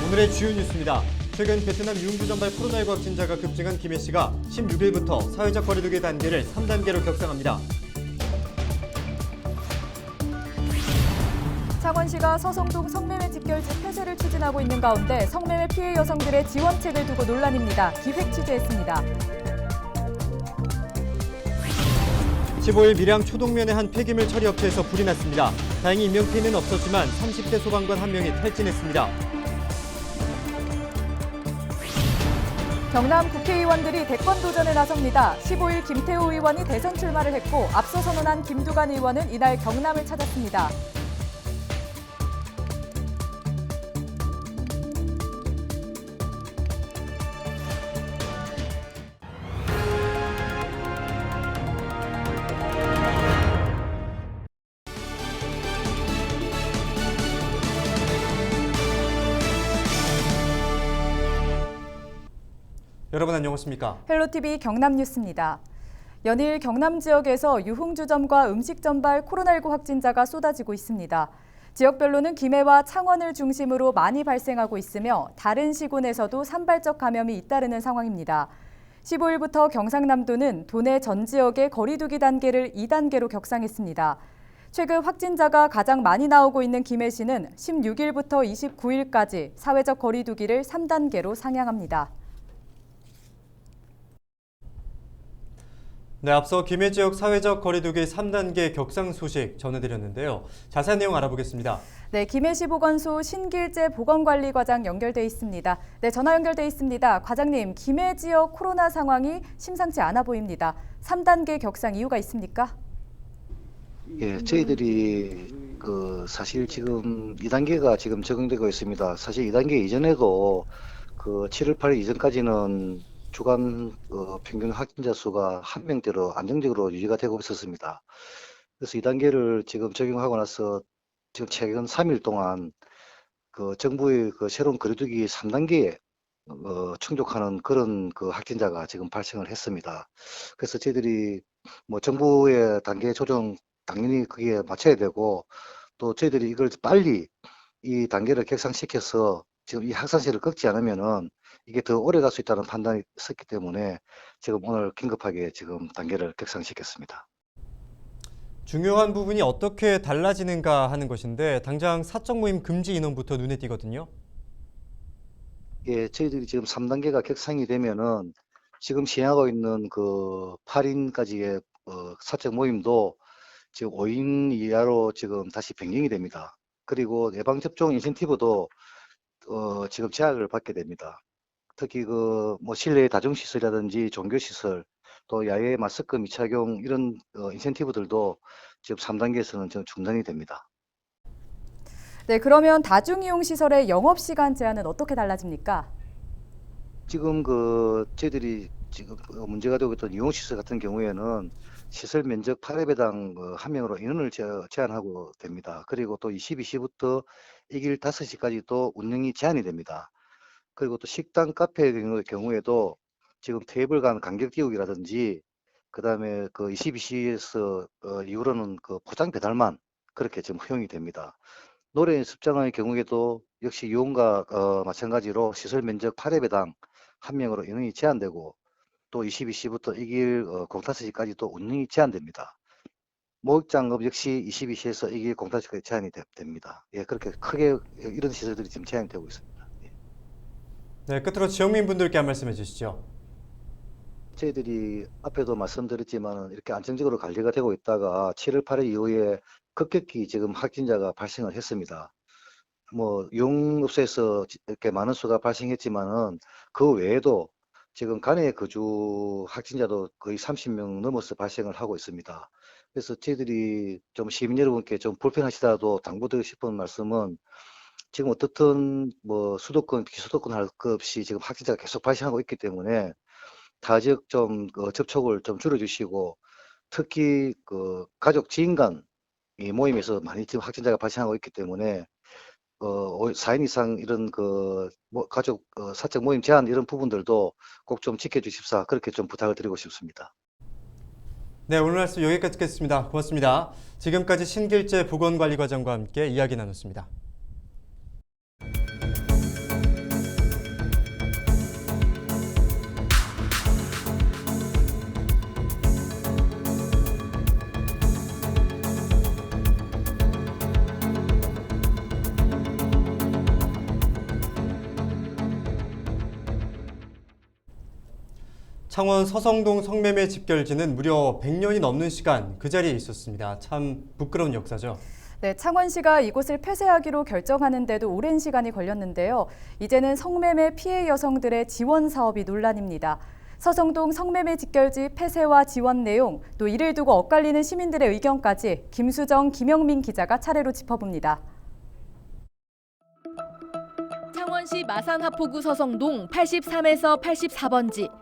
오늘의 주요 뉴스입니다. 최근 베트남 유흥주점발 코로나19 확진자가 급증한 김해 씨가 16일부터 사회적 거리두기 단계를 3단계로 격상합니다. 창원시가 서성동 성매매 직결지 폐쇄를 추진하고 있는 가운데 성매매 피해 여성들의 지원책을 두고 논란입니다. 기획 취재했습니다. 15일 밀양 초동면의 한 폐기물 처리 업체에서 불이 났습니다. 다행히 인명피해는 없었지만 30대 소방관 한 명이 탈진했습니다. 경남 국회의원들이 대권 도전에 나섭니다. 15일 김태우 의원이 대선 출마를 했고 앞서 선언한 김두관 의원은 이날 경남을 찾았습니다. 여러분 안녕하십니까? 헬로티비 경남 뉴스입니다. 연일 경남 지역에서 유흥주점과 음식점발 코로나19 확진자가 쏟아지고 있습니다. 지역별로는 김해와 창원을 중심으로 많이 발생하고 있으며 다른 시군에서도 산발적 감염이 잇따르는 상황입니다. 15일부터 경상남도는 도내 전 지역의 거리두기 단계를 2단계로 격상했습니다. 최근 확진자가 가장 많이 나오고 있는 김해시는 16일부터 29일까지 사회적 거리두기를 3단계로 상향합니다. 네, 앞서 김해 지역 사회적 거리두기 3단계 격상 소식 전해드렸는데요. 자세한 내용 알아보겠습니다. 네, 김해시 보건소 신길재 보건관리과장 연결돼 있습니다. 네, 전화 연결돼 있습니다. 과장님, 김해 지역 코로나 상황이 심상치 않아 보입니다. 3단계 격상 이유가 있습니까? 예, 저희들이 사실 지금 2단계가 지금 적용되고 있습니다. 사실 2단계 이전에도 7월 8일 이전까지는 주간 평균 확진자 수가 1명대로 안정적으로 유지가 되고 있었습니다. 그래서 2단계를 지금 적용하고 나서 지금 최근 3일 동안 정부의 새로운 거리두기 3단계에 충족하는 그런 확진자가 지금 발생을 했습니다. 그래서 저희들이 정부의 단계 조정 당연히 거기에 맞춰야 되고 또 저희들이 이걸 빨리 이 단계를 격상시켜서 지금 이 확산세를 꺾지 않으면은 이게 더 오래 갈 수 있다는 판단이 있었기 때문에 지금 오늘 긴급하게 지금 단계를 격상시켰습니다. 중요한 부분이 어떻게 달라지는가 하는 것인데 당장 사적 모임 금지 인원부터 눈에 띄거든요. 예, 저희들이 지금 3단계가 격상이 되면은 지금 시행하고 있는 8인까지의 사적 모임도 지금 5인 이하로 지금 다시 변경이 됩니다. 그리고 예방접종 인센티브도 지금 제한을 받게 됩니다. 특히 실내 다중시설이라든지 종교시설, 또 야외 마스크 미착용 이런 인센티브들도 지금 3단계에서는 지금 중단이 됩니다. 네, 그러면 다중이용시설의 영업시간 제한은 어떻게 달라집니까? 지금 저희들이 지금 문제가 되고 있던 이용시설 같은 경우에는 시설 면적 8회배당 1명으로 인원을 제한하고 됩니다. 그리고 또 22시부터 이길 5시까지 또 운영이 제한이 됩니다. 그리고 또 식당, 카페의 경우에도 지금 테이블 간 간격 띄우기라든지 그다음에 22시에서 이후로는 포장 배달만 그렇게 지금 허용이 됩니다. 노래 연습장의 경우에도 역시 유흥과 마찬가지로 시설 면적 8회배당 1명으로 인원이 제한되고 또 22시부터 이길 05시까지 또 운영이 제한됩니다. 목욕장업 역시 22시에서 이길 05시까지 제한이 됩니다. 예, 그렇게 크게 이런 시설들이 지금 제한이 되고 있습니다. 네, 끝으로 지역민분들께 한 말씀 해주시죠. 저희들이 앞에도 말씀드렸지만 이렇게 안정적으로 관리가 되고 있다가 7월 8일 이후에 급격히 지금 확진자가 발생을 했습니다. 유흥업소에서 이렇게 많은 수가 발생했지만은 그 외에도 지금 관내 거주 확진자도 거의 30명 넘어서 발생을 하고 있습니다. 그래서 저희들이 좀 시민 여러분께 좀 불편하시더라도 당부드리고 싶은 말씀은 지금 어떻든 수도권, 비수도권 할 것 없이 지금 확진자가 계속 발생하고 있기 때문에 타지역 접촉을 좀 줄여주시고 특히 가족 지인 간 이 모임에서 많이 지금 확진자가 발생하고 있기 때문에 4인 이상 이런 가족 사적 모임 제한 이런 부분들도 꼭 좀 지켜주십사 그렇게 좀 부탁을 드리고 싶습니다. 네, 오늘 말씀 여기까지 듣겠습니다. 고맙습니다. 지금까지 신길재 보건관리과장과 함께 이야기 나눴습니다. 창원 서성동 성매매 집결지는 무려 100년이 넘는 시간 그 자리에 있었습니다. 참 부끄러운 역사죠. 네, 창원시가 이곳을 폐쇄하기로 결정하는데도 오랜 시간이 걸렸는데요. 이제는 성매매 피해 여성들의 지원 사업이 논란입니다. 서성동 성매매 직결지 폐쇄와 지원 내용, 또 이를 두고 엇갈리는 시민들의 의견까지 김수정, 김영민 기자가 차례로 짚어봅니다. 창원시 마산하포구 서성동 83에서 84번지.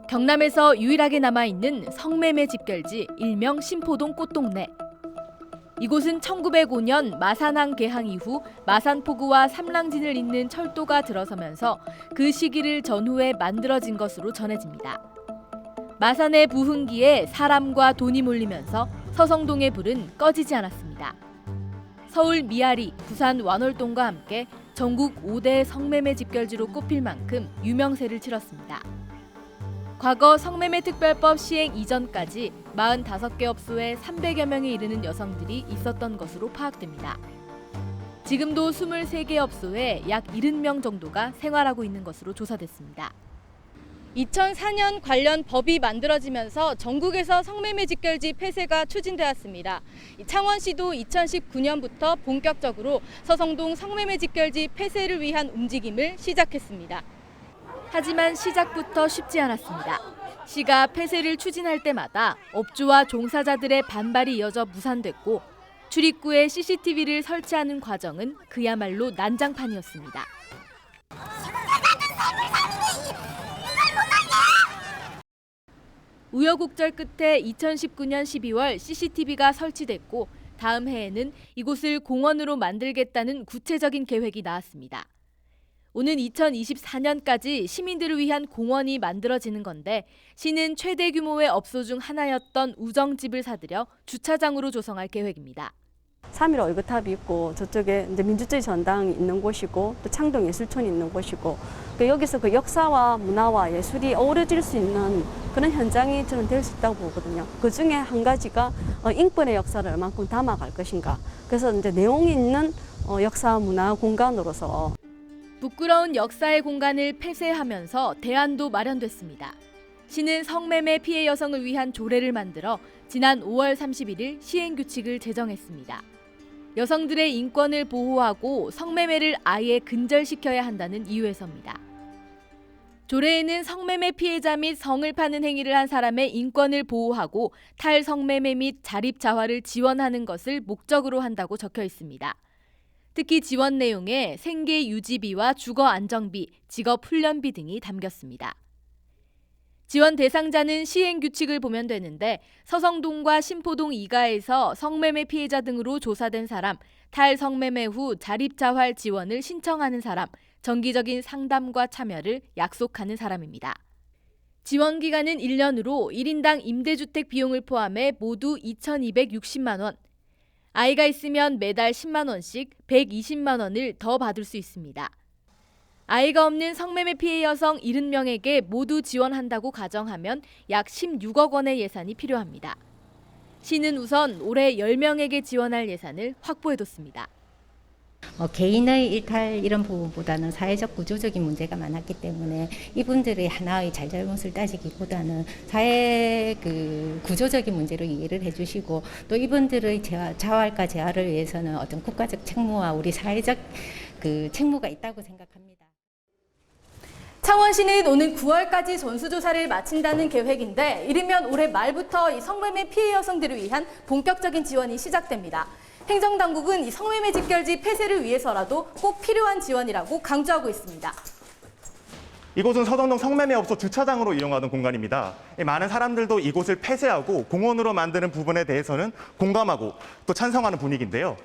경남에서 유일하게 남아있는 성매매 집결지 일명 신포동 꽃동네. 이곳은 1905년 마산항 개항 이후 마산포구와 삼랑진을 잇는 철도가 들어서면서 그 시기를 전후에 만들어진 것으로 전해집니다. 마산의 부흥기에 사람과 돈이 몰리면서 서성동의 불은 꺼지지 않았습니다. 서울 미아리, 부산 완월동과 함께 전국 5대 성매매 집결지로 꼽힐 만큼 유명세를 치렀습니다. 과거 성매매 특별법 시행 이전까지 45개 업소에 300여 명에 이르는 여성들이 있었던 것으로 파악됩니다. 지금도 23개 업소에 약 70명 정도가 생활하고 있는 것으로 조사됐습니다. 2004년 관련 법이 만들어지면서 전국에서 성매매 직결지 폐쇄가 추진되었습니다. 창원시도 2019년부터 본격적으로 서성동 성매매 직결지 폐쇄를 위한 움직임을 시작했습니다. 하지만 시작부터 쉽지 않았습니다. 시가 폐쇄를 추진할 때마다 업주와 종사자들의 반발이 이어져 무산됐고 출입구에 CCTV를 설치하는 과정은 그야말로 난장판이었습니다. 우여곡절 끝에 2019년 12월 CCTV가 설치됐고 다음 해에는 이곳을 공원으로 만들겠다는 구체적인 계획이 나왔습니다. 오는 2024년까지 시민들을 위한 공원이 만들어지는 건데 시는 최대 규모의 업소 중 하나였던 우정집을 사들여 주차장으로 조성할 계획입니다. 3.1 얼그탑이 있고 저쪽에 이제 민주주의 전당이 있는 곳이고 또 창동 예술촌이 있는 곳이고 여기서 그 역사와 문화와 예술이 어우러질 수 있는 그런 현장이 저는 될 수 있다고 보거든요. 그 중에 한 가지가 인권의 역사를 얼만큼 담아갈 것인가. 그래서 이제 내용 있는 역사 문화 공간으로서 부끄러운 역사의 공간을 폐쇄하면서 대안도 마련됐습니다. 시는 성매매 피해 여성을 위한 조례를 만들어 지난 5월 31일 시행규칙을 제정했습니다. 여성들의 인권을 보호하고 성매매를 아예 근절시켜야 한다는 이유에서입니다. 조례에는 성매매 피해자 및 성을 파는 행위를 한 사람의 인권을 보호하고 탈성매매 및 자립자활을 지원하는 것을 목적으로 한다고 적혀 있습니다. 특히 지원 내용에 생계 유지비와 주거 안정비, 직업 훈련비 등이 담겼습니다. 지원 대상자는 시행 규칙을 보면 되는데 서성동과 신포동 이가에서 성매매 피해자 등으로 조사된 사람, 탈성매매 후 자립자활 지원을 신청하는 사람, 정기적인 상담과 참여를 약속하는 사람입니다. 지원 기간은 1년으로 1인당 임대주택 비용을 포함해 모두 2,260만 원, 아이가 있으면 매달 10만 원씩 120만 원을 더 받을 수 있습니다. 아이가 없는 성매매 피해 여성 70명에게 모두 지원한다고 가정하면 약 16억 원의 예산이 필요합니다. 시는 우선 올해 10명에게 지원할 예산을 확보해뒀습니다. 개인의 일탈 이런 부분보다는 사회적 구조적인 문제가 많았기 때문에 이분들의 하나의 잘잘못을 따지기보다는 사회 구조적인 문제로 이해를 해주시고 또 이분들의 자활과 재활을 위해서는 어떤 국가적 책무와 우리 사회적 책무가 있다고 생각합니다. 창원시는 오는 9월까지 전수조사를 마친다는 계획인데 이르면 올해 말부터 이 성매매 피해 여성들을 위한 본격적인 지원이 시작됩니다. 행정당국은 이 성매매 직결지 폐쇄를 위해서라도 꼭 필요한 지원이라고 강조하고 있습니다. 이곳은 서성동 성매매 업소 주차장으로 이용하던 공간입니다. 많은 사람들도 이곳을 폐쇄하고 공원으로 만드는 부분에 대해서는 공감하고 또 찬성하는 분위기인데요.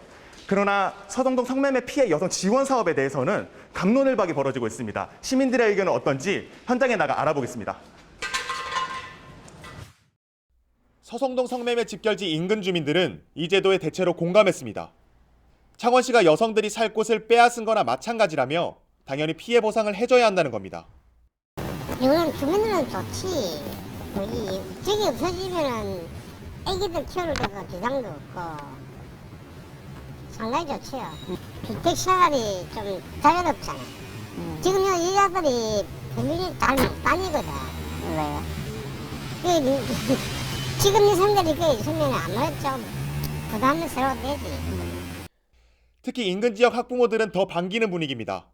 그러나 서성동 성매매 피해 여성 지원 사업에 대해서는 갑론을박이 벌어지고 있습니다. 시민들의 의견은 어떤지 현장에 나가 알아보겠습니다. 서성동 성매매 집결지 인근 주민들은 이 제도에 대체로 공감했습니다. 창원시가 여성들이 살 곳을 빼앗은 거나 마찬가지라며 당연히 피해 보상을 해줘야 한다는 겁니다. 이거는 주민들은 좋지. 저기 없어지면은 애기들 키우는 데가 비상도 없고 상당히 좋지요. 주택 생활이 좀 자유롭잖아. 지금 여자들이 분명히 잘 못 다니거든. 왜요? 지금 여성들이 그 있으면 아무래도 좀 부담스러워 되지. 특히 인근 지역 학부모들은 더 반기는 분위기입니다.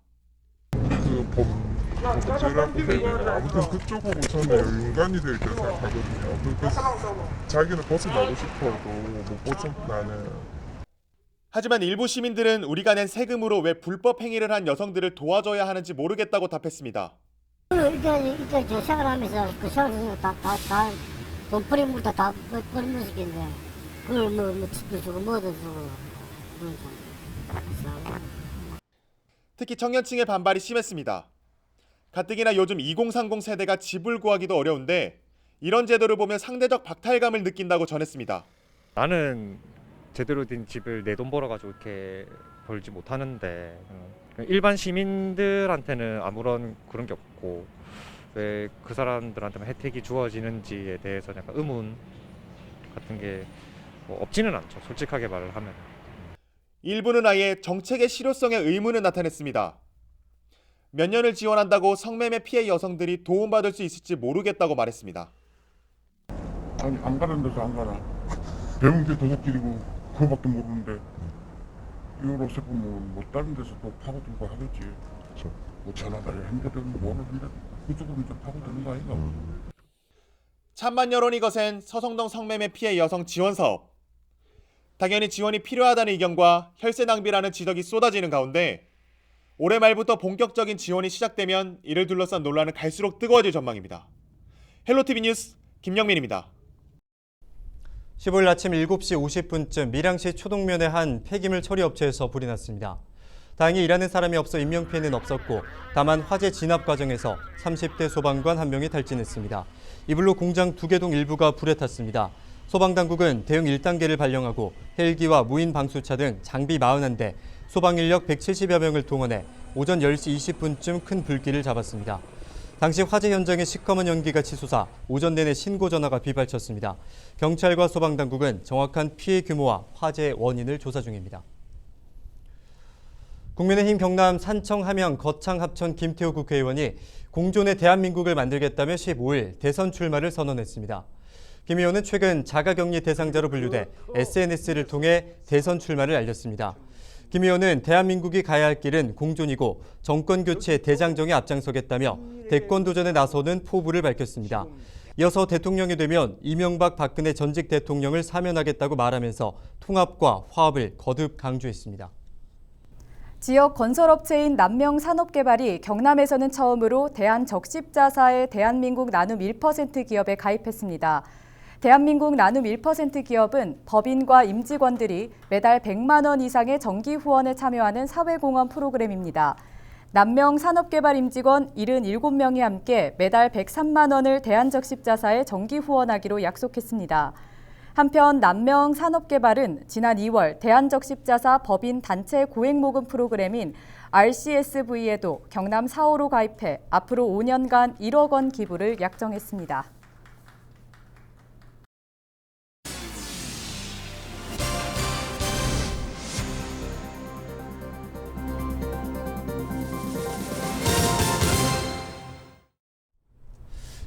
아무튼 그쪽으로 저는 인간이 될 때 생각하거든요. 자기는 벗어나고 싶어도 못 벗어나는. 하지만 일부 시민들은 우리가 낸 세금으로 왜 불법 행위를 한 여성들을 도와줘야 하는지 모르겠다고 답했습니다. 일단 저 생활하면서 그 생활에서 다 돈벌이 물다 다 버리면서 있는데 그걸 뭐 집도 주고 뭐도 주고 특히 청년층의 반발이 심했습니다. 가뜩이나 요즘 2030 세대가 집을 구하기도 어려운데 이런 제도를 보면 상대적 박탈감을 느낀다고 전했습니다. 나는 제대로 된 집을 내 돈 벌어가지고 이렇게 벌지 못하는데 일반 시민들한테는 아무런 그런 게 없고 왜 그 사람들한테만 혜택이 주어지는지에 대해서 약간 의문 같은 게 뭐 없지는 않죠. 솔직하게 말을 하면. 일부는 아예 정책의 실효성에 의문을 나타냈습니다. 몇 년을 지원한다고 성매매 피해 여성들이 도움받을 수 있을지 모르겠다고 말했습니다. 아니 안 가는 데서 안 가나. 배운 게 도둑질이고 그거밖에 모르는데 이걸 없애보면 뭐 다른 데서 또 파고들고 하겠지. 뭐 전화를 한다든 뭐를 한다든 그쪽으로 이제 파고드는 거 아닌가. 찬반 여론이 거센 서성동 성매매 피해 여성 지원 사업. 당연히 지원이 필요하다는 의견과 혈세 낭비라는 지적이 쏟아지는 가운데 올해 말부터 본격적인 지원이 시작되면 이를 둘러싼 논란은 갈수록 뜨거워질 전망입니다. 헬로티비 뉴스 김영민입니다. 15일 아침 7시 50분쯤 밀양시 초동면의 한 폐기물 처리 업체에서 불이 났습니다. 다행히 일하는 사람이 없어 인명피해는 없었고 다만 화재 진압 과정에서 30대 소방관 1명이 탈진했습니다. 이 불로 공장 2개 동 일부가 불에 탔습니다. 소방당국은 대응 1단계를 발령하고 헬기와 무인 방수차 등 장비 41대, 소방인력 170여 명을 동원해 오전 10시 20분쯤 큰 불길을 잡았습니다. 당시 화재 현장에 시커먼 연기가 치솟아 오전 내내 신고 전화가 빗발쳤습니다. 경찰과 소방당국은 정확한 피해 규모와 화재 원인을 조사 중입니다. 국민의힘 경남 산청, 함양, 거창, 합천 김태호 국회의원이 공존의 대한민국을 만들겠다며 15일 대선 출마를 선언했습니다. 김 의원은 최근 자가격리 대상자로 분류돼 SNS를 통해 대선 출마를 알렸습니다. 김 의원은 대한민국이 가야 할 길은 공존이고 정권교체 대장정에 앞장서겠다며 대권 도전에 나서는 포부를 밝혔습니다. 이어서 대통령이 되면 이명박 박근혜 전직 대통령을 사면하겠다고 말하면서 통합과 화합을 거듭 강조했습니다. 지역 건설업체인 남명산업개발이 경남에서는 처음으로 대한적십자사의 대한민국 나눔 1% 기업에 가입했습니다. 대한민국 나눔 1% 기업은 법인과 임직원들이 매달 100만 원 이상의 정기 후원에 참여하는 사회공헌 프로그램입니다. 남명산업개발 임직원 77명이 함께 매달 103만 원을 대한적십자사에 정기 후원하기로 약속했습니다. 한편 남명산업개발은 지난 2월 대한적십자사 법인 단체 고액모금 프로그램인 RCSV에도 경남 4호로 가입해 앞으로 5년간 1억 원 기부를 약정했습니다.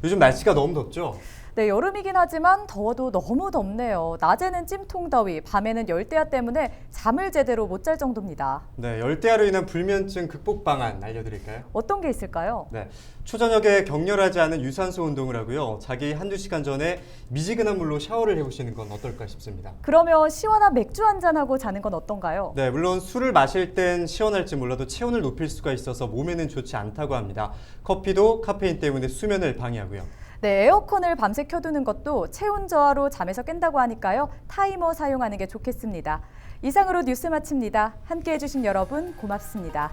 요즘 날씨가 너무 덥죠? 네, 여름이긴 하지만 더워도 너무 덥네요. 낮에는 찜통더위, 밤에는 열대야 때문에 잠을 제대로 못 잘 정도입니다. 네, 열대야로 인한 불면증 극복 방안 알려드릴까요? 어떤 게 있을까요? 네, 초저녁에 격렬하지 않은 유산소 운동을 하고요. 자기 한두 시간 전에 미지근한 물로 샤워를 해보시는 건 어떨까 싶습니다. 그러면 시원한 맥주 한잔하고 자는 건 어떤가요? 네, 물론 술을 마실 땐 시원할지 몰라도 체온을 높일 수가 있어서 몸에는 좋지 않다고 합니다. 커피도 카페인 때문에 수면을 방해하고요. 네, 에어컨을 밤새 켜두는 것도 체온 저하로 잠에서 깬다고 하니까요. 타이머 사용하는 게 좋겠습니다. 이상으로 뉴스 마칩니다. 함께해 주신 여러분 고맙습니다.